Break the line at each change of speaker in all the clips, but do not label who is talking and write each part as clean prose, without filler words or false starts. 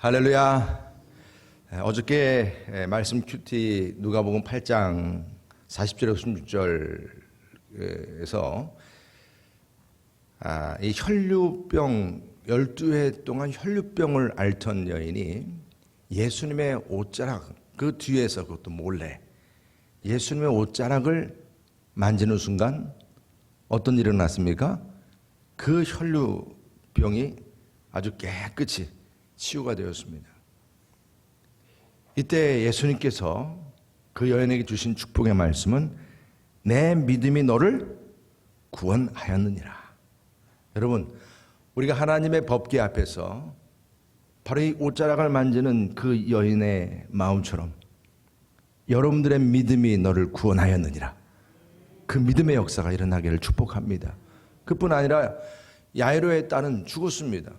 할렐루야. 어저께 말씀 큐티 누가복음 8장 40절에서 16절에서 이 혈류병 12회 동안 혈류병을 앓던 여인이 예수님의 옷자락 그 뒤에서 그것도 몰래 예수님의 옷자락을 만지는 순간 어떤 일이 일어났습니까? 그 혈류병이 아주 깨끗이 치유가 되었습니다. 이때 예수님께서 그 여인에게 주신 축복의 말씀은 내 믿음이 너를 구원하였느니라. 여러분, 우리가 하나님의 법궤 앞에서 바로 이 옷자락을 만지는 그 여인의 마음처럼 여러분들의 믿음이 너를 구원하였느니라. 그 믿음의 역사가 일어나기를 축복합니다. 그뿐 아니라 야이로의 딸은 죽었습니다.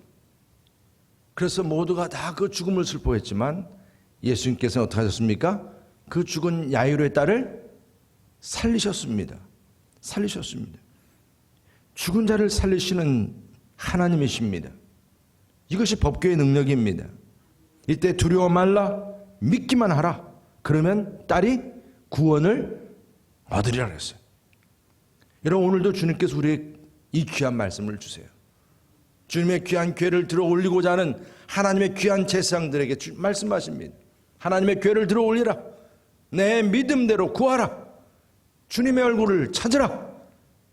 그래서 모두가 다 그 죽음을 슬퍼했지만 예수님께서는 어떻게 하셨습니까? 그 죽은 야이로의 딸을 살리셨습니다. 죽은 자를 살리시는 하나님이십니다. 이것이 법궤의 능력입니다. 이때 두려워 말라, 믿기만 하라. 그러면 딸이 구원을 얻으리라 그랬어요. 여러분, 오늘도 주님께서 우리에게 이 귀한 말씀을 주세요. 주님의 귀한 궤를 들어 올리고자 하는 하나님의 귀한 제사장들에게 말씀하십니다. 하나님의 궤를 들어 올리라. 내 믿음대로 구하라. 주님의 얼굴을 찾으라.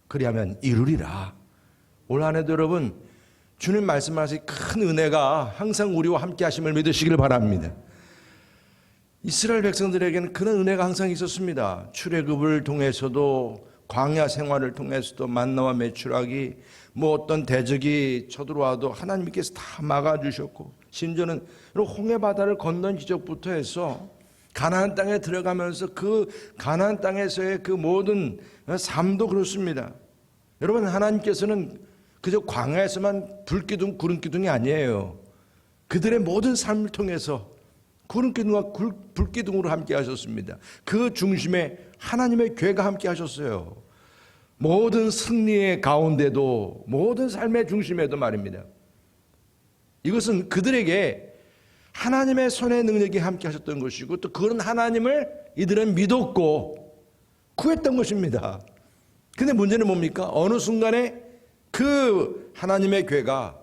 그리하면 이루리라. 올 한 해도 여러분, 주님 말씀하신 큰 은혜가 항상 우리와 함께 하심을 믿으시길 바랍니다. 이스라엘 백성들에게는 그런 은혜가 항상 있었습니다. 출애굽을 통해서도 광야 생활을 통해서도 만나와 메추라기 어떤 대적이 쳐들어와도 하나님께서 다 막아주셨고, 심지어는 홍해 바다를 건넌 기적부터 해서 가나안 땅에 들어가면서 그 가나안 땅에서의 그 모든 삶도 그렇습니다. 여러분, 하나님께서는 그저 광야에서만 불기둥 구름기둥이 아니에요. 그들의 모든 삶을 통해서 구름기둥과 불기둥으로 함께 하셨습니다. 그 중심에 하나님의 궤가 함께 하셨어요. 모든 승리의 가운데도, 모든 삶의 중심에도 말입니다. 이것은 그들에게 하나님의 손의 능력이 함께 하셨던 것이고, 또 그런 하나님을 이들은 믿었고 구했던 것입니다. 근데 문제는 뭡니까? 어느 순간에 그 하나님의 궤가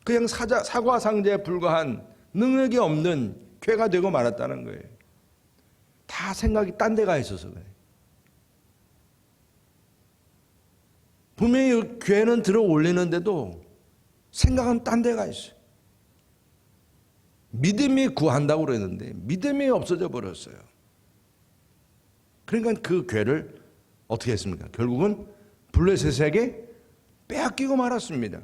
그냥 사과 상자에 불과한 능력이 없는 궤가 되고 말았다는 거예요. 다 생각이 딴 데가 있어서 그래요. 분명히 궤는 들어 올리는데도 생각은 딴 데가 있어요. 믿음이 구한다고 그랬는데 믿음이 없어져 버렸어요. 그러니까 그 궤를 어떻게 했습니까? 결국은 블레셋에게 빼앗기고 말았습니다.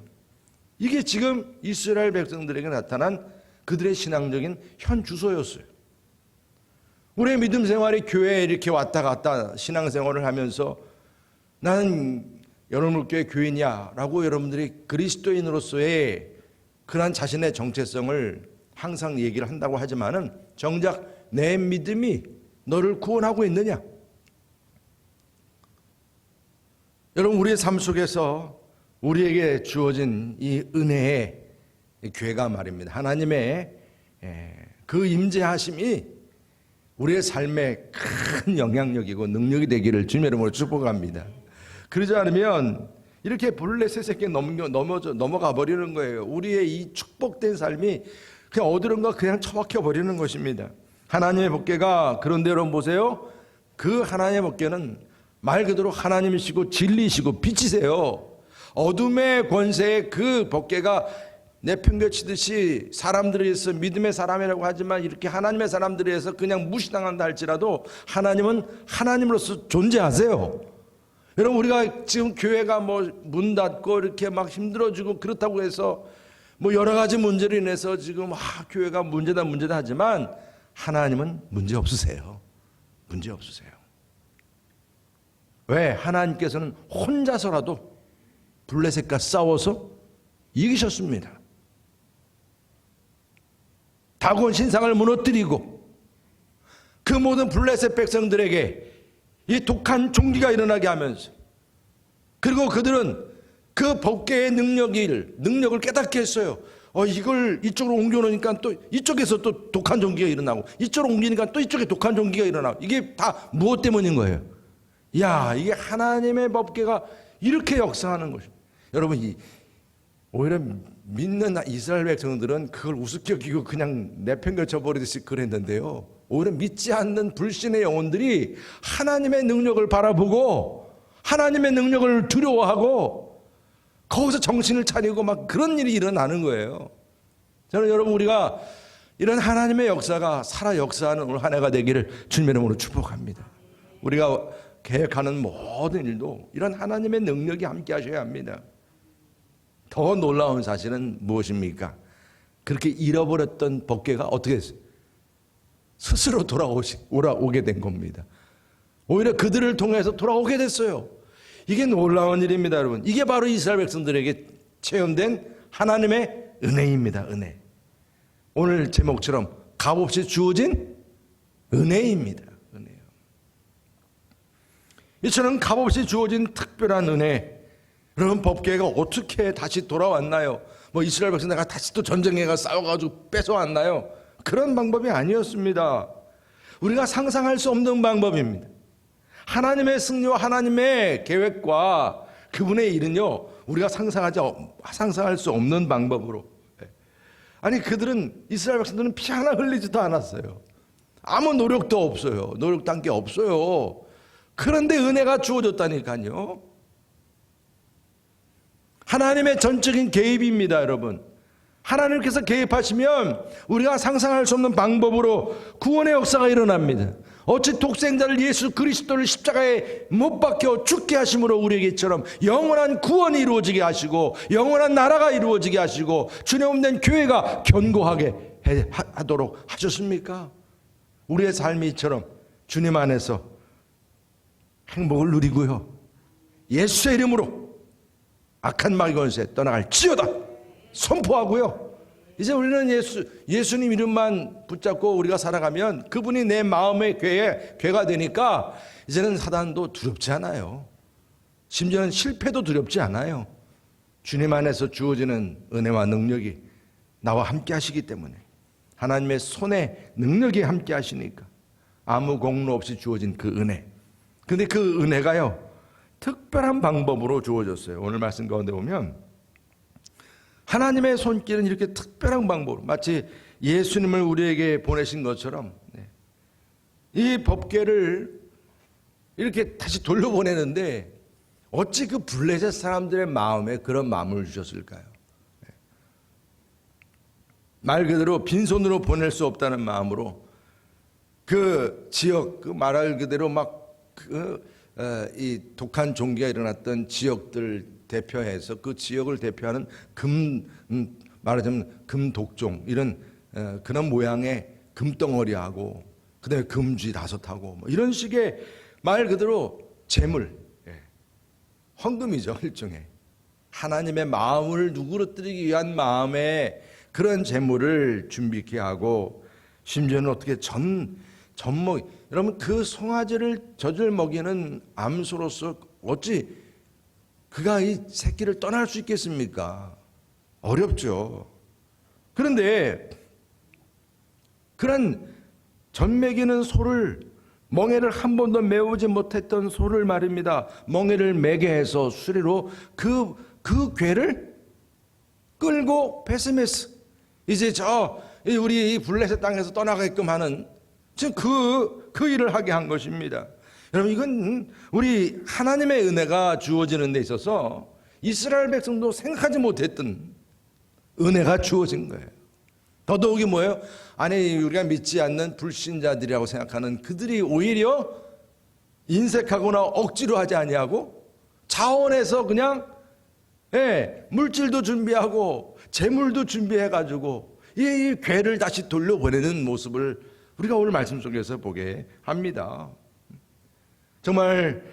이게 지금 이스라엘 백성들에게 나타난 그들의 신앙적인 현 주소였어요. 우리의 믿음 생활이 교회에 이렇게 왔다 갔다 신앙생활을 하면서 나는 여러분교회 교인이야 라고 여러분들이 그리스도인으로서의 그러한 자신의 정체성을 항상 얘기를 한다고 하지만은 정작 내 믿음이 너를 구원하고 있느냐? 여러분, 우리의 삶 속에서 우리에게 주어진 이 은혜의 궤가 말입니다. 하나님의 그 임재하심이 우리의 삶에 큰 영향력이고 능력이 되기를 주님의 이름으로 축복합니다. 그러지 않으면 이렇게 블레셋에게 넘어가 버리는 거예요. 우리의 이 축복된 삶이 그냥 어디론가 그냥 처박혀 버리는 것입니다. 하나님의 법궤가, 그런데 여러분 보세요. 그 하나님의 법궤는 말 그대로 하나님이시고 진리시고 빛이세요. 어둠의 권세의 그 법궤가 내팽개치듯이 사람들에 의해서 믿음의 사람이라고 하지만 이렇게 하나님의 사람들에 의해서 그냥 무시당한다 할지라도 하나님은 하나님으로서 존재하세요. 여러분, 우리가 지금 교회가 문 닫고 이렇게 막 힘들어지고 그렇다고 해서 여러 가지 문제로 인해서 지금 교회가 문제다 하지만 하나님은 문제 없으세요. 문제 없으세요. 왜? 하나님께서는 혼자서라도 블레셋과 싸워서 이기셨습니다. 다곤 신상을 무너뜨리고 그 모든 블레셋 백성들에게 이 독한 종기가 일어나게 하면서, 그리고 그들은 그 법궤의 능력을 깨닫게 했어요. 이걸 이쪽으로 옮겨놓으니까 또 이쪽에서 또 독한 종기가 일어나고, 이쪽으로 옮기니까 또 이쪽에 독한 종기가 일어나고, 이게 다 무엇 때문인 거예요? 이게 하나님의 법궤가 이렇게 역사하는 것입니다. 여러분, 오히려 믿는 이스라엘 백성들은 그걸 우습게 여기고 그냥 내팽개쳐 버리듯이 그랬는데요, 오히려 믿지 않는 불신의 영혼들이 하나님의 능력을 바라보고 하나님의 능력을 두려워하고 거기서 정신을 차리고 막 그런 일이 일어나는 거예요. 저는 여러분, 우리가 이런 하나님의 역사가 살아 역사하는 오늘 한 해가 되기를 주님의 이름으로 축복합니다. 우리가 계획하는 모든 일도 이런 하나님의 능력이 함께 하셔야 합니다. 더 놀라운 사실은 무엇입니까? 그렇게 잃어버렸던 법궤가 어떻게 했어요? 스스로 돌아오게 된 겁니다. 오히려 그들을 통해서 돌아오게 됐어요. 이게 놀라운 일입니다, 여러분. 이게 바로 이스라엘 백성들에게 체험된 하나님의 은혜입니다. 은혜. 오늘 제목처럼 값없이 주어진 은혜입니다. 은혜요. 이처럼 값없이 주어진 특별한 은혜. 여러분, 법궤가 어떻게 다시 돌아왔나요? 이스라엘 백성들이 다시 또 전쟁에 가 싸워가지고 뺏어왔나요? 그런 방법이 아니었습니다. 우리가 상상할 수 없는 방법입니다. 하나님의 승리와 하나님의 계획과 그분의 일은요, 우리가 상상할 수 없는 방법으로. 아니, 그들은, 이스라엘 백성들은 피 하나 흘리지도 않았어요. 아무 노력도 없어요. 노력도 한 게 없어요. 그런데 은혜가 주어졌다니까요. 하나님의 전적인 개입입니다, 여러분. 하나님께서 개입하시면 우리가 상상할 수 없는 방법으로 구원의 역사가 일어납니다. 어찌 독생자를 예수 그리스도를 십자가에 못 박혀 죽게 하심으로 우리에게처럼 영원한 구원이 이루어지게 하시고 영원한 나라가 이루어지게 하시고 주님 없는 교회가 견고하게 하도록 하셨습니까? 우리의 삶이 이처럼 주님 안에서 행복을 누리고요, 예수의 이름으로 악한 마귀 권세 떠나갈지어다 선포하고요, 이제 우리는 예수님 이름만 붙잡고 우리가 살아가면 그분이 내 마음의 궤가 되니까 이제는 사단도 두렵지 않아요. 심지어는 실패도 두렵지 않아요. 주님 안에서 주어지는 은혜와 능력이 나와 함께 하시기 때문에, 하나님의 손에 능력이 함께 하시니까 아무 공로 없이 주어진 그 은혜. 근데 그 은혜가요, 특별한 방법으로 주어졌어요. 오늘 말씀 가운데 보면 하나님의 손길은 이렇게 특별한 방법으로, 마치 예수님을 우리에게 보내신 것처럼 이 법궤를 이렇게 다시 돌려보내는데 어찌 그 블레셋 사람들의 마음에 그런 마음을 주셨을까요? 말 그대로 빈손으로 보낼 수 없다는 마음으로 그 지역, 그 말할 그대로 이 독한 종기가 일어났던 지역들 대표해서 그 지역을 대표하는 말하자면 금독종, 이런 그런 모양의 금덩어리하고 그다음에 금쥐 5하고 이런 식의 말 그대로 재물, 헌금이죠. 일종의 하나님의 마음을 누그러뜨리기 위한 마음의 그런 재물을 준비케 하고, 심지어는 어떻게 젖먹이, 여러분, 그 송아지를 젖을 먹이는 암소로서 어찌 그가 이 새끼를 떠날 수 있겠습니까? 어렵죠. 그런데 그런 젖 먹이는 소를, 멍에를 한 번도 메우지 못했던 소를 말입니다, 멍에를 매게 해서 수레로 그 궤를 끌고 베스메스, 이제 우리 이 블레셋 땅에서 떠나가게끔 하는 지금 그 일을 하게 한 것입니다. 여러분, 이건 우리 하나님의 은혜가 주어지는 데 있어서 이스라엘 백성도 생각하지 못했던 은혜가 주어진 거예요. 더더욱이 뭐예요? 아니, 우리가 믿지 않는 불신자들이라고 생각하는 그들이 오히려 인색하거나 억지로 하지 아니하고 자원해서 그냥 물질도 준비하고 재물도 준비해가지고 이 궤를 다시 돌려보내는 모습을 우리가 오늘 말씀 속에서 보게 합니다. 정말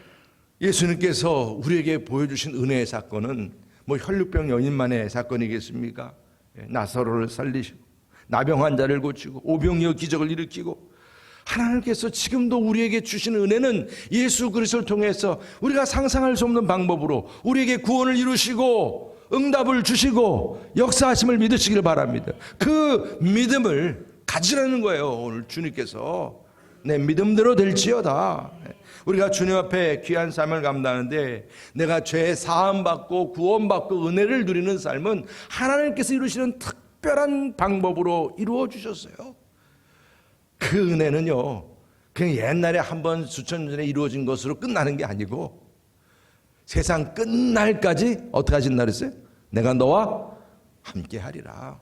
예수님께서 우리에게 보여주신 은혜의 사건은 혈루병 연인만의 사건이겠습니까? 나사로를 살리시고 나병 환자를 고치고 오병이어 기적을 일으키고, 하나님께서 지금도 우리에게 주시는 은혜는 예수 그리스도를 통해서 우리가 상상할 수 없는 방법으로 우리에게 구원을 이루시고 응답을 주시고 역사하심을 믿으시길 바랍니다. 그 믿음을 가지라는 거예요. 오늘 주님께서 내 믿음대로 될지어다. 우리가 주님 앞에 귀한 삶을 감당하는데 내가 죄 사함받고 구원받고 은혜를 누리는 삶은 하나님께서 이루시는 특별한 방법으로 이루어 주셨어요. 그 은혜는요 그냥 옛날에 한번 수천 년 전에 이루어진 것으로 끝나는 게 아니고 세상 끝날까지 어떻게 하신다 그랬어요? 내가 너와 함께 하리라.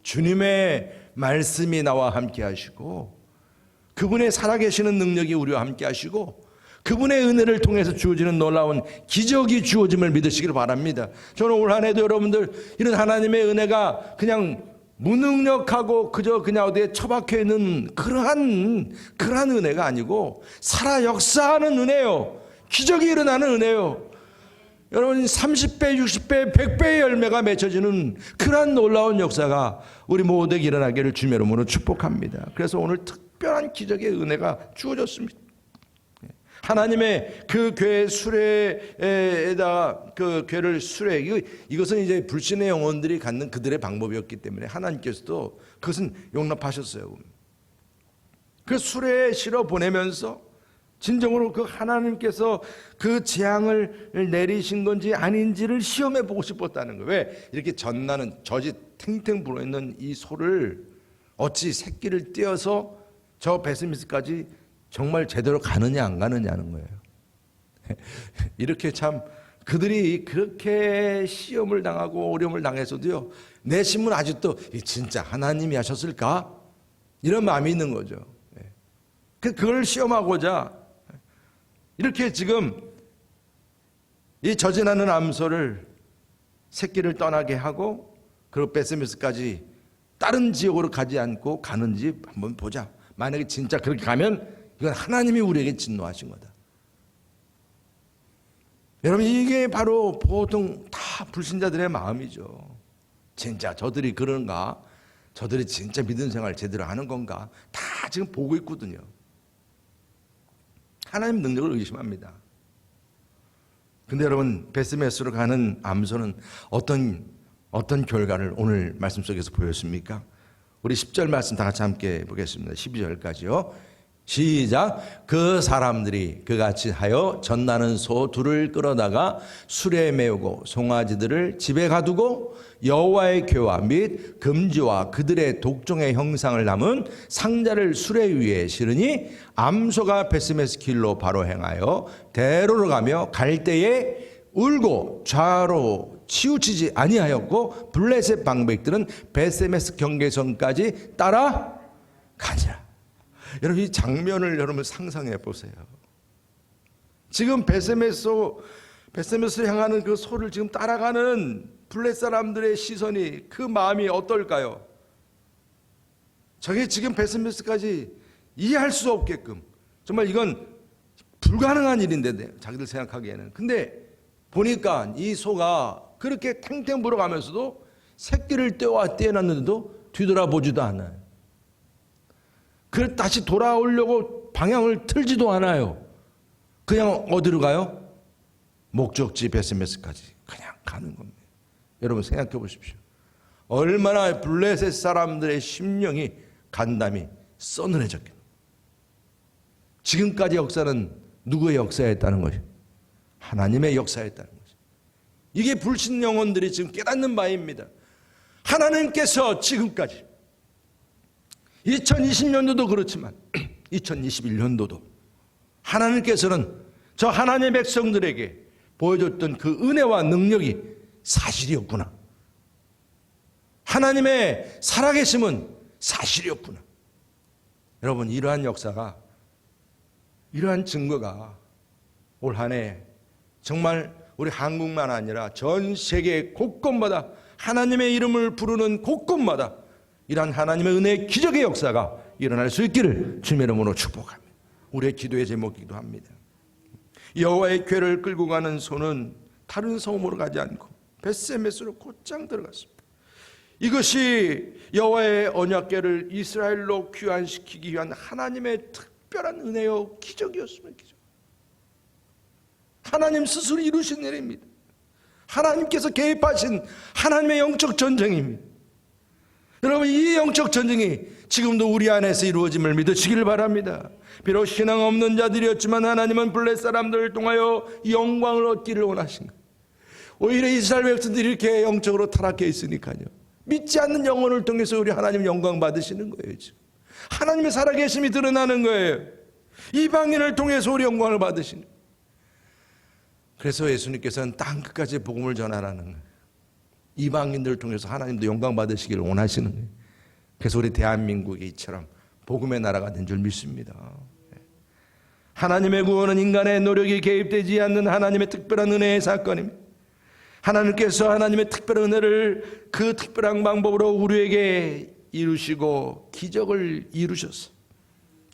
주님의 말씀이 나와 함께 하시고 그분의 살아계시는 능력이 우리와 함께 하시고 그분의 은혜를 통해서 주어지는 놀라운 기적이 주어짐을 믿으시길 바랍니다. 저는 올 한 해도 여러분들 이런 하나님의 은혜가 그냥 무능력하고 그냥 어디에 처박혀 있는 그러한 은혜가 아니고 살아 역사하는 은혜요. 기적이 일어나는 은혜요. 여러분 30배, 60배, 100배의 열매가 맺혀지는 그러한 놀라운 역사가 우리 모두에게 일어나기를 주님의 이름으로 축복합니다. 그래서 오늘 특별한 기적의 은혜가 주어졌습니다. 하나님의 그 교회 수레에다가 그 교회를 수레 이것은 이제 불신의 영혼들이 갖는 그들의 방법이었기 때문에 하나님께서도 그것은 용납하셨어요. 그 수레에 실어 보내면서 진정으로 그 하나님께서 그 재앙을 내리신 건지 아닌지를 시험해 보고 싶었다는 거예요. 왜 이렇게 젖나는 젖이 탱탱 불어있는 이 소를 어찌 새끼를 떼어서 저 베스미스까지 정말 제대로 가느냐 안 가느냐는 거예요. 이렇게 참 그들이 그렇게 시험을 당하고 어려움을 당해서도요 내심은 아직도 진짜 하나님이 하셨을까? 이런 마음이 있는 거죠. 그걸 시험하고자 이렇게 지금 이 젖어나는 암소를 새끼를 떠나게 하고 그리고 베스미스까지 다른 지역으로 가지 않고 가는지 한번 보자. 만약에 진짜 그렇게 가면 이건 하나님이 우리에게 진노하신 거다. 여러분 이게 바로 보통 다 불신자들의 마음이죠. 진짜 저들이 그런가? 저들이 진짜 믿음 생활 제대로 하는 건가? 다 지금 보고 있거든요. 하나님 능력을 의심합니다. 근데 여러분 베스메스로 가는 암소는 어떤 결과를 오늘 말씀 속에서 보였습니까? 우리 10절 말씀 다 같이 함께 보겠습니다. 12절까지요. 시작. 그 사람들이 그같이 하여 젖나는 소 둘을 끌어다가 수레에 메우고 송아지들을 집에 가두고 여호와의 교화 및 금지와 그들의 독종의 형상을 담은 상자를 수레 위에 실으니 암소가 베스메스 길로 바로 행하여 대로로 가며 갈 때에 울고 좌로 치우치지 아니하였고 블레셋 방백들은 베스메스 경계선까지 따라가니라. 여러분 이 장면을 여러분 상상해 보세요. 지금 베스메스로 향하는 그 소를 지금 따라가는 블레 사람들의 시선이 그 마음이 어떨까요? 저게 지금 베스메스까지 이해할 수 없게끔 정말 이건 불가능한 일인데 자기들 생각하기에는. 근데 보니까 이 소가 그렇게 탱탱 불어가면서도 새끼를 떼어놨는데도 뒤돌아보지도 않아요. 그래서 다시 돌아오려고 방향을 틀지도 않아요. 그냥 어디로 가요? 목적지 베스메스까지 그냥 가는 겁니다. 여러분 생각해 보십시오. 얼마나 블레셋 사람들의 심령이 간담이 써늘해졌겠나. 지금까지 역사는 누구의 역사였다는 것이? 하나님의 역사였다는 것이. 이게 불신 영혼들이 지금 깨닫는 바입니다. 하나님께서 지금까지 2020년도도 그렇지만 2021년도도 하나님께서는 저 하나님의 백성들에게 보여줬던 그 은혜와 능력이 사실이었구나. 하나님의 살아계심은 사실이었구나. 여러분 이러한 역사가 이러한 증거가 올 한 해 정말 우리 한국만 아니라 전 세계 곳곳마다 하나님의 이름을 부르는 곳곳마다 이러한 하나님의 은혜의 기적의 역사가 일어날 수 있기를 주님의 이름으로 축복합니다. 우리의 기도의 제목이기도 합니다. 여호와의 궤를 끌고 가는 소는 다른 성읍으로 가지 않고 베스메스로 곧장 들어갔습니다. 이것이 여호와의 언약궤를 이스라엘로 귀환시키기 위한 하나님의 특별한 은혜요 기적이었으면 기적. 하나님 스스로 이루신 일입니다. 하나님께서 개입하신 하나님의 영적 전쟁입니다. 여러분, 이 영적 전쟁이 지금도 우리 안에서 이루어짐을 믿으시길 바랍니다. 비록 신앙 없는 자들이었지만 하나님은 블레 사람들을 통하여 영광을 얻기를 원하신 거예요. 오히려 이스라엘 백성들이 이렇게 영적으로 타락해 있으니까요, 믿지 않는 영혼을 통해서 우리 하나님 영광 받으시는 거예요. 지금 하나님의 살아계심이 드러나는 거예요. 이방인을 통해서 우리 영광을 받으시는 거예요. 그래서 예수님께서는 땅 끝까지 복음을 전하라는 거예요. 이방인들을 통해서 하나님도 영광 받으시기를 원하시는 거예요. 그래서 우리 대한민국이 이처럼 복음의 나라가 된 줄 믿습니다. 하나님의 구원은 인간의 노력이 개입되지 않는 하나님의 특별한 은혜의 사건입니다. 하나님께서 하나님의 특별한 은혜를 그 특별한 방법으로 우리에게 이루시고 기적을 이루셨어요.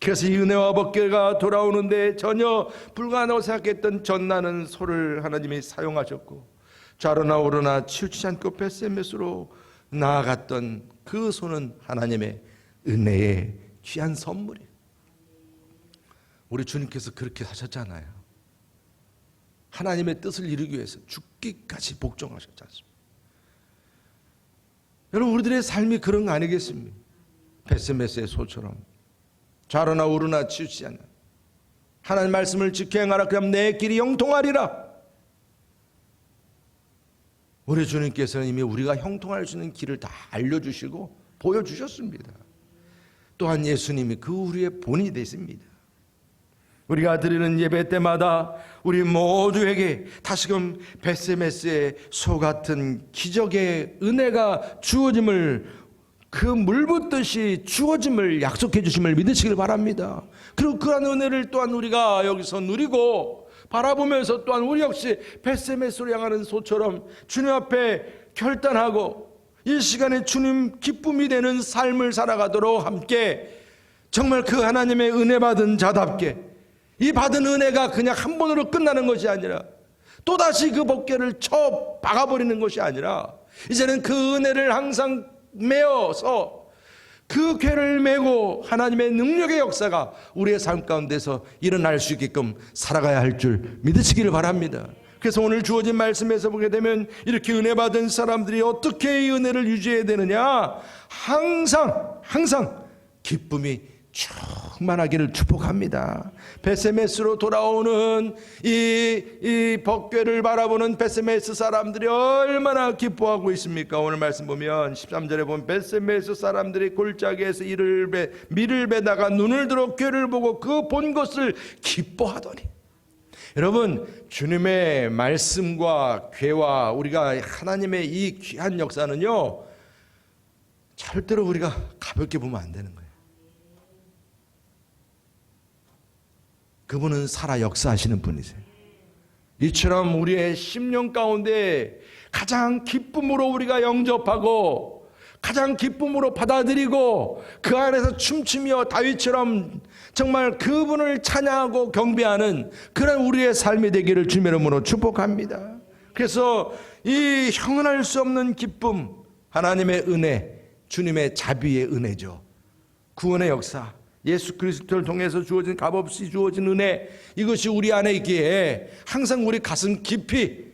그래서 이 은혜와 법궤가 돌아오는데 전혀 불가능하다고 생각했던 전나는 소를 하나님이 사용하셨고, 좌로나 우로나 치우치지 않고 벳세메스로 나아갔던 그 소는 하나님의 은혜의 귀한 선물이에요. 우리 주님께서 그렇게 하셨잖아요. 하나님의 뜻을 이루기 위해서 죽기까지 복종하셨지 않습니까? 여러분, 우리들의 삶이 그런 거 아니겠습니까? 벳세메스의 소처럼 좌로나 우로나 치우치지 않는 하나님 말씀을 지켜 행하라. 그럼 내 길이 형통하리라. 우리 주님께서는 이미 우리가 형통할 수 있는 길을 다 알려주시고 보여주셨습니다. 또한 예수님이 그 우리의 본이 되십니다. 우리가 드리는 예배 때마다 우리 모두에게 다시금 벳세메스의 소 같은 기적의 은혜가 주어짐을, 그 물붓듯이 주어짐을 약속해 주심을 믿으시길 바랍니다. 그리고 그런 은혜를 또한 우리가 여기서 누리고 바라보면서 또한 우리 역시 벳세메스로 향하는 소처럼 주님 앞에 결단하고 이 시간에 주님 기쁨이 되는 삶을 살아가도록 함께 정말 그 하나님의 은혜 받은 자답게, 이 받은 은혜가 그냥 한 번으로 끝나는 것이 아니라 또다시 그 법궤를 쳐 박아버리는 것이 아니라 이제는 그 은혜를 항상 메어서 그 궤를 메고 하나님의 능력의 역사가 우리의 삶 가운데서 일어날 수 있게끔 살아가야 할 줄 믿으시기를 바랍니다. 그래서 오늘 주어진 말씀에서 보게 되면 이렇게 은혜 받은 사람들이 어떻게 이 은혜를 유지해야 되느냐, 항상 기쁨이 충만하기를 축복합니다. 벳세메스로 돌아오는 이 법궤를 바라보는 벳세메스 사람들이 얼마나 기뻐하고 있습니까? 오늘 말씀 보면 13절에 보면 벳세메스 사람들이 골짜기에서 밀을 베다가 눈을 들어 궤를 보고 그 본 것을 기뻐하더니. 여러분, 주님의 말씀과 궤와 우리가 하나님의 이 귀한 역사는요, 절대로 우리가 가볍게 보면 안 되는 거예요. 그분은 살아 역사하시는 분이세요. 이처럼 우리의 심령 가운데 가장 기쁨으로 우리가 영접하고 가장 기쁨으로 받아들이고 그 안에서 춤추며 다윗처럼 정말 그분을 찬양하고 경배하는 그런 우리의 삶이 되기를 주님의 이름으로 축복합니다. 그래서 이 형언할 수 없는 기쁨, 하나님의 은혜, 주님의 자비의 은혜죠. 구원의 역사, 예수 그리스도를 통해서 주어진 값없이 주어진 은혜, 이것이 우리 안에 있기에 항상 우리 가슴 깊이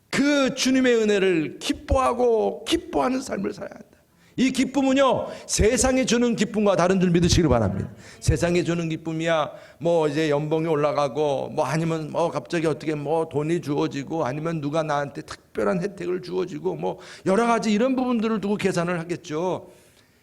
그 주님의 은혜를 기뻐하고 기뻐하는 삶을 살아야 한다. 이 기쁨은요, 세상이 주는 기쁨과 다른 줄 믿으시길 바랍니다. 세상이 주는 기쁨이야 뭐 이제 연봉이 올라가고 뭐 아니면 뭐 갑자기 어떻게 뭐 돈이 주어지고 아니면 누가 나한테 특별한 혜택을 주어지고 뭐 여러 가지 이런 부분들을 두고 계산을 하겠죠.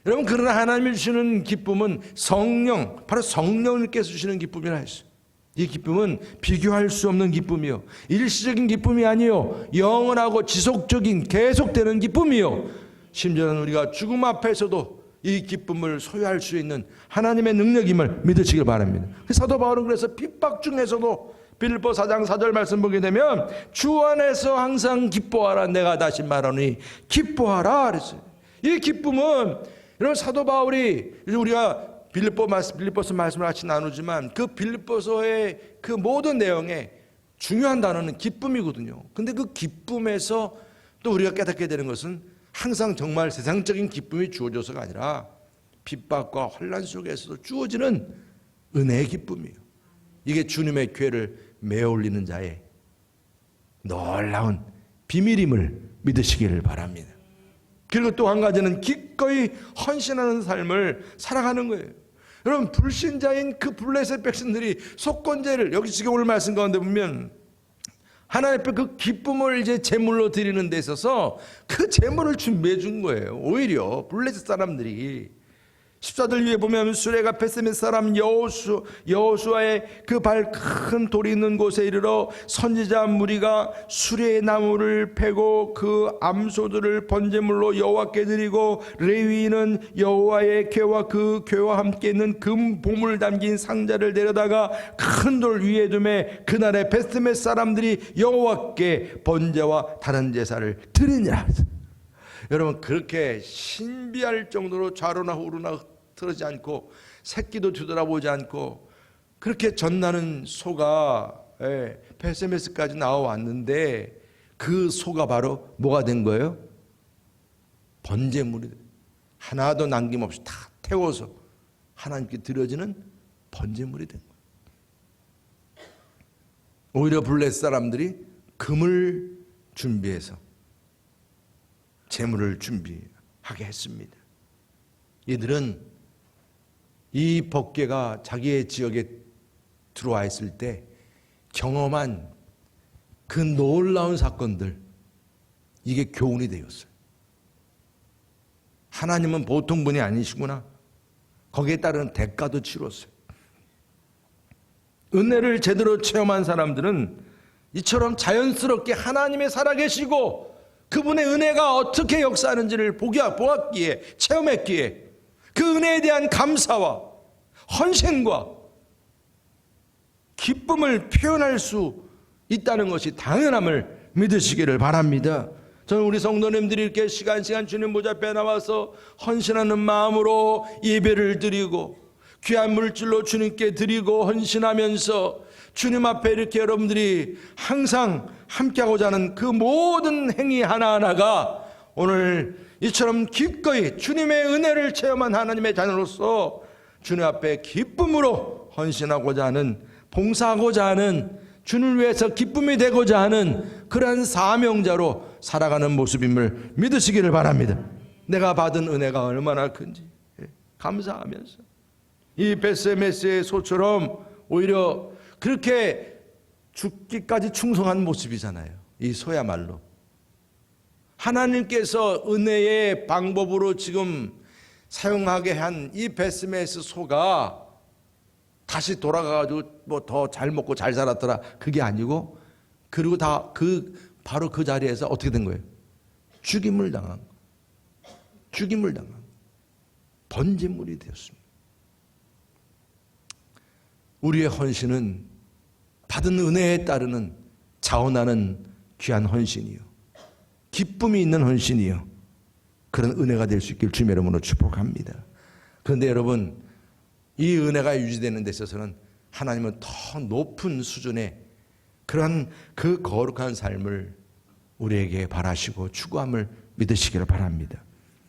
여러분, 그러나 하나님이 주시는 기쁨은 성령, 바로 성령님께서 주시는 기쁨이라 했어요. 이 기쁨은 비교할 수 없는 기쁨이요, 일시적인 기쁨이 아니요, 영원하고 지속적인 계속되는 기쁨이요, 심지어는 우리가 죽음 앞에서도 이 기쁨을 소유할 수 있는 하나님의 능력임을 믿으시길 바랍니다. 사도 바울은 그래서 핍박 중에서도 빌립보 4장 4절 말씀 보게 되면 주 안에서 항상 기뻐하라, 내가 다시 말하노니 기뻐하라 그랬어요. 이 기쁨은 여러분, 사도 바울이 우리가 빌립보서 말씀을 같이 나누지만 그 빌립보서의 그 모든 내용에 중요한 단어는 기쁨이거든요. 근데 그 기쁨에서 또 우리가 깨닫게 되는 것은 항상 정말 세상적인 기쁨이 주어져서가 아니라 핍박과 환난 속에서도 주어지는 은혜의 기쁨이에요. 이게 주님의 궤를 메어 올리는 자의 놀라운 비밀임을 믿으시기를 바랍니다. 그리고 또 한 가지는 기꺼이 헌신하는 삶을 살아가는 거예요. 여러분, 불신자인 그 블레셋 백성들이 속건제를, 여기 지금 오늘 말씀 가운데 보면 하나님 앞에 그 기쁨을 이제 제물로 드리는 데 있어서 그 제물을 준비해 준 거예요. 오히려 블레셋 사람들이 14절 위에 보면 수레가 베세메 사람 여호수아의 그 발 큰 돌이 있는 곳에 이르러 선지자 무리가 수레의 나무를 패고 그 암소들을 번제물로 여호와께 드리고 레위인은 여호와의 궤와 그 궤와 함께 있는 금 보물 담긴 상자를 내려다가 큰 돌 위에 두매 그날에 베세메 사람들이 여호와께 번제와 다른 제사를 드리니라. 여러분, 그렇게 신비할 정도로 좌로나 우로나 흐트러지지 않고 새끼도 뒤돌아보지 않고 그렇게 젖나는 소가 베세메스까지 나와왔는데 그 소가 바로 뭐가 된 거예요? 번제물이, 하나도 남김없이 다 태워서 하나님께 드려지는 번제물이 된 거예요. 오히려 블레셋 사람들이 금을 준비해서 제물을 준비하게 했습니다. 이들은 이 법궤가 자기의 지역에 들어와 있을 때 경험한 그 놀라운 사건들, 이게 교훈이 되었어요. 하나님은 보통 분이 아니시구나. 거기에 따른 대가도 치렀어요. 은혜를 제대로 체험한 사람들은 이처럼 자연스럽게 하나님의 살아계시고 그분의 은혜가 어떻게 역사하는지를 보았기에, 체험했기에 그 은혜에 대한 감사와 헌신과 기쁨을 표현할 수 있다는 것이 당연함을 믿으시기를 바랍니다. 저는 우리 성도님들이 이렇게 시간 주님 보좌 앞에 나와서 헌신하는 마음으로 예배를 드리고 귀한 물질로 주님께 드리고 헌신하면서 주님 앞에 이렇게 여러분들이 항상 함께하고자 하는 그 모든 행위 하나하나가 오늘 이처럼 기꺼이 주님의 은혜를 체험한 하나님의 자녀로서 주님 앞에 기쁨으로 헌신하고자 하는, 봉사하고자 하는, 주님을 위해서 기쁨이 되고자 하는 그러한 사명자로 살아가는 모습임을 믿으시기를 바랍니다. 내가 받은 은혜가 얼마나 큰지 감사하면서 이 베세메스의 소처럼 오히려 그렇게 죽기까지 충성한 모습이잖아요. 이 소야말로 하나님께서 은혜의 방법으로 지금 사용하게 한 이 베세메스 소가 다시 돌아가가지고 뭐 더 잘 먹고 잘 살았더라, 그게 아니고, 그리고 바로 그 자리에서 어떻게 된 거예요? 죽임을 당한, 번제물이 되었습니다. 우리의 헌신은 받은 은혜에 따르는 자원하는 귀한 헌신이요, 기쁨이 있는 헌신이요, 그런 은혜가 될 수 있길 주님의 이름으로 축복합니다. 그런데 여러분, 이 은혜가 유지되는 데 있어서는 하나님은 더 높은 수준의 그러한 그 거룩한 삶을 우리에게 바라시고 추구함을 믿으시기를 바랍니다.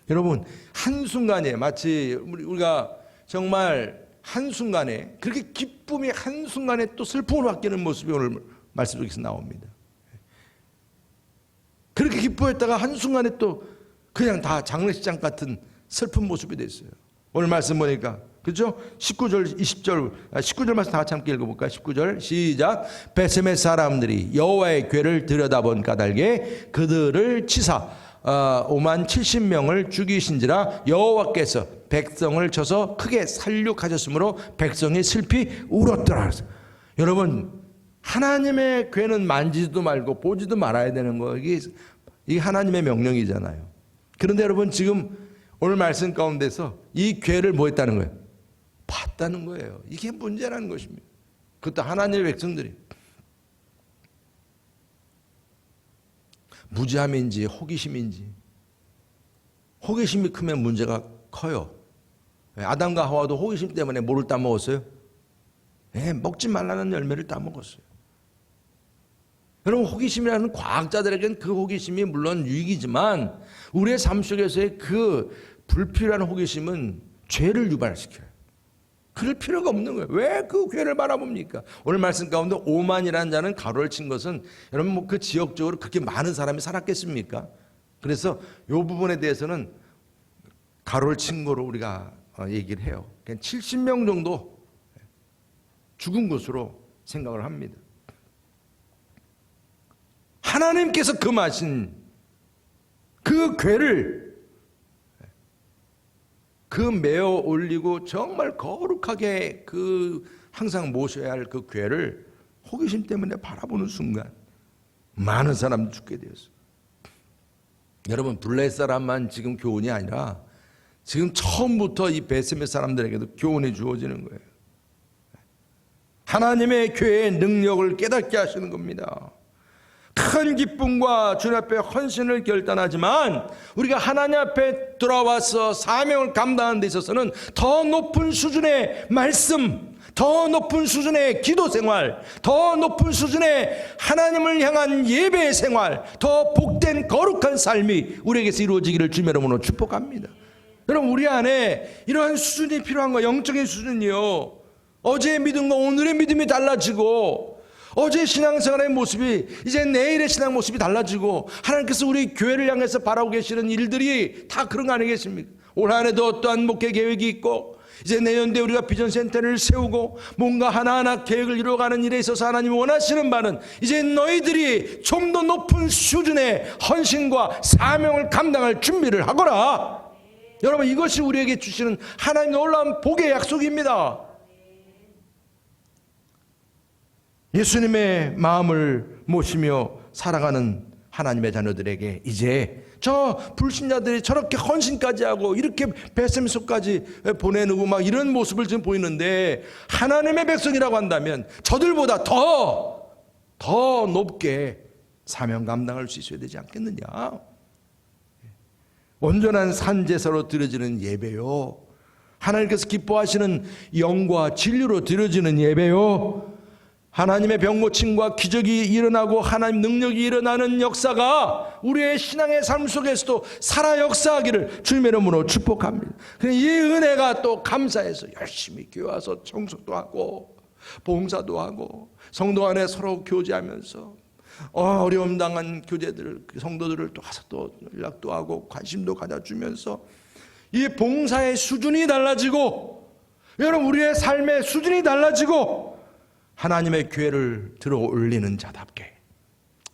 여러분, 한순간에 마치 우리가 정말 한순간에 그렇게 기쁨이 한순간에 또 슬픔으로 바뀌는 모습이 오늘 말씀 속에서 나옵니다. 그렇게 기뻐했다가 한순간에 또 그냥 다 장례식장 같은 슬픈 모습이 됐어요. 오늘 말씀 보니까, 그렇죠? 19절, 20절, 19절 말씀 다 같이 함께 읽어볼까요? 19절 시작. 베세메 사람들이 여호와의 궤를 들여다본 까닭에 그들을 치사 5만 70명을 죽이신지라 여호와께서 백성을 쳐서 크게 살육하셨으므로 백성이 슬피 울었더라. 여러분, 하나님의 궤는 만지지도 말고 보지도 말아야 되는 거, 이게 하나님의 명령이잖아요. 그런데 여러분, 지금 오늘 말씀 가운데서 이 궤를 뭐 했다는 거예요? 봤다는 거예요. 이게 문제라는 것입니다. 그것도 하나님의 백성들이 무지함인지 호기심인지, 호기심이 크면 문제가 커요. 아담과 하와도 호기심 때문에 뭐를 따먹었어요? 먹지 말라는 열매를 따먹었어요. 여러분, 호기심이라는 과학자들에게는 그 호기심이 물론 유익이지만 우리의 삶 속에서의 그 불필요한 호기심은 죄를 유발시켜요. 그럴 필요가 없는 거예요. 왜 그 교회를 바라봅니까? 오늘 말씀 가운데 5만이라는 자는 가로를 친 것은 여러분 뭐 그 지역적으로 그렇게 많은 사람이 살았겠습니까? 그래서 이 부분에 대해서는 가로를 친 거로 우리가 얘기를 해요. 그냥 70명 정도 죽은 것으로 생각을 합니다. 하나님께서 금하신 그 궤를 그 메어 올리고 정말 거룩하게 그 항상 모셔야 할 그 궤를 호기심 때문에 바라보는 순간 많은 사람이 죽게 되었어요. 여러분 블레 사람만 지금 교훈이 아니라 지금 처음부터 이 베세메 사람들에게도 교훈이 주어지는 거예요. 하나님의 교회의 능력을 깨닫게 하시는 겁니다. 큰 기쁨과 주님 앞에 헌신을 결단하지만 우리가 하나님 앞에 돌아와서 사명을 감당하는 데 있어서는 더 높은 수준의 말씀, 더 높은 수준의 기도 생활, 더 높은 수준의 하나님을 향한 예배 생활, 더 복된 거룩한 삶이 우리에게서 이루어지기를 주님의 이름으로 축복합니다. 여러분 우리 안에 이러한 수준이 필요한 거, 영적인 수준이요. 어제의 믿음과 오늘의 믿음이 달라지고 어제 신앙생활의 모습이 이제 내일의 신앙 모습이 달라지고 하나님께서 우리 교회를 향해서 바라고 계시는 일들이 다 그런 거 아니겠습니까? 올 한 해도 어떠한 목회 계획이 있고 이제 내년도에 우리가 비전센터를 세우고 뭔가 하나하나 계획을 이루어가는 일에 있어서 하나님이 원하시는 바는 이제 너희들이 좀 더 높은 수준의 헌신과 사명을 감당할 준비를 하거라. 여러분 이것이 우리에게 주시는 하나님의 놀라운 복의 약속입니다. 예수님의 마음을 모시며 살아가는 하나님의 자녀들에게 이제 저 불신자들이 저렇게 헌신까지 하고 이렇게 베세미소까지 보내누고 막 이런 모습을 지금 보이는데 하나님의 백성이라고 한다면 저들보다 더 높게 사명 감당할 수 있어야 되지 않겠느냐. 온전한 산제사로 드려지는 예배요, 하나님께서 기뻐하시는 영과 진리로 드려지는 예배요, 하나님의 병고침과 기적이 일어나고 하나님 능력이 일어나는 역사가 우리의 신앙의 삶 속에서도 살아 역사하기를 주님의 이름으로 축복합니다. 이 은혜가 또 감사해서 열심히 교회 와서 청소도 하고 봉사도 하고 성도 안에 서로 교제하면서 어려움 당한 교제들, 성도들을 또 와서 또 연락도 하고 관심도 가져주면서 이 봉사의 수준이 달라지고 여러분 우리의 삶의 수준이 달라지고 하나님의 교회를 들어 올리는 자답게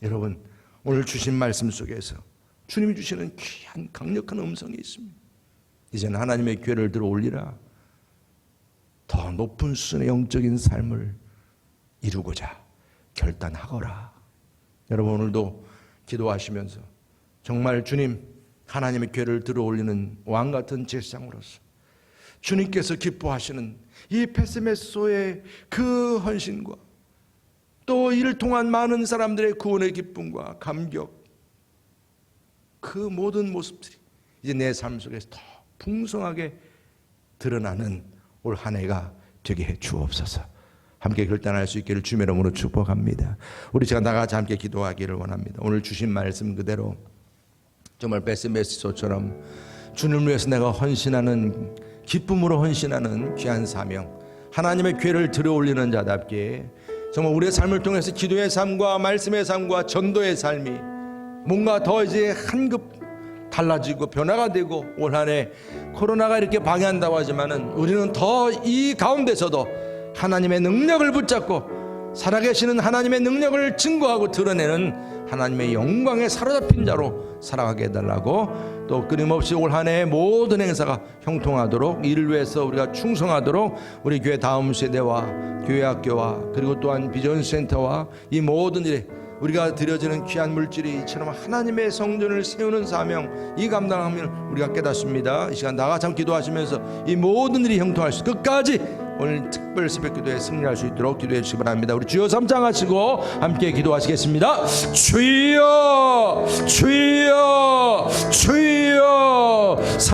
여러분 오늘 주신 말씀 속에서 주님이 주시는 귀한 강력한 음성이 있습니다. 이제는 하나님의 교회를 들어 올리라. 더 높은 수준의 영적인 삶을 이루고자 결단하거라. 여러분 오늘도 기도하시면서 정말 주님 하나님의 교회를 들어 올리는 왕같은 제사장으로서 주님께서 기뻐하시는 이 베세메소의 그 헌신과 또 이를 통한 많은 사람들의 구원의 기쁨과 감격, 그 모든 모습들이 이제 내 삶 속에서 더 풍성하게 드러나는 올 한 해가 되게 해 주옵소서. 함께 결단할 수 있기를 주님의 이름으로 축복합니다. 우리 제가 나가서 함께 기도하기를 원합니다. 오늘 주신 말씀 그대로 정말 베세메소처럼 주님을 위해서 내가 헌신하는, 기쁨으로 헌신하는 귀한 사명, 하나님의 교회를 들어 올리는 자답게 정말 우리의 삶을 통해서 기도의 삶과 말씀의 삶과 전도의 삶이 뭔가 더 이제 한급 달라지고 변화가 되고 올 한 해 코로나가 이렇게 방해한다고 하지만은 우리는 더 이 가운데서도 하나님의 능력을 붙잡고 살아계시는 하나님의 능력을 증거하고 드러내는 하나님의 영광에 사로잡힌 자로 살아가게 해달라고, 또 끊임없이 올 한 해의 모든 행사가 형통하도록 이를 위해서 우리가 충성하도록 우리 교회 다음 세대와 교회학교와 그리고 또한 비전센터와 이 모든 일에 우리가 드려지는 귀한 물질이 이처럼 하나님의 성전을 세우는 사명, 이 감당하면 우리가 깨닫습니다. 이 시간 나가 참 기도하시면서 이 모든 일이 형통할 수 끝까지 오늘 특별 새벽 기도에 승리할 수 있도록 기도해 주시기 바랍니다. 우리 주여 삼창하시고 함께 기도하시겠습니다. 주여 주여 주여.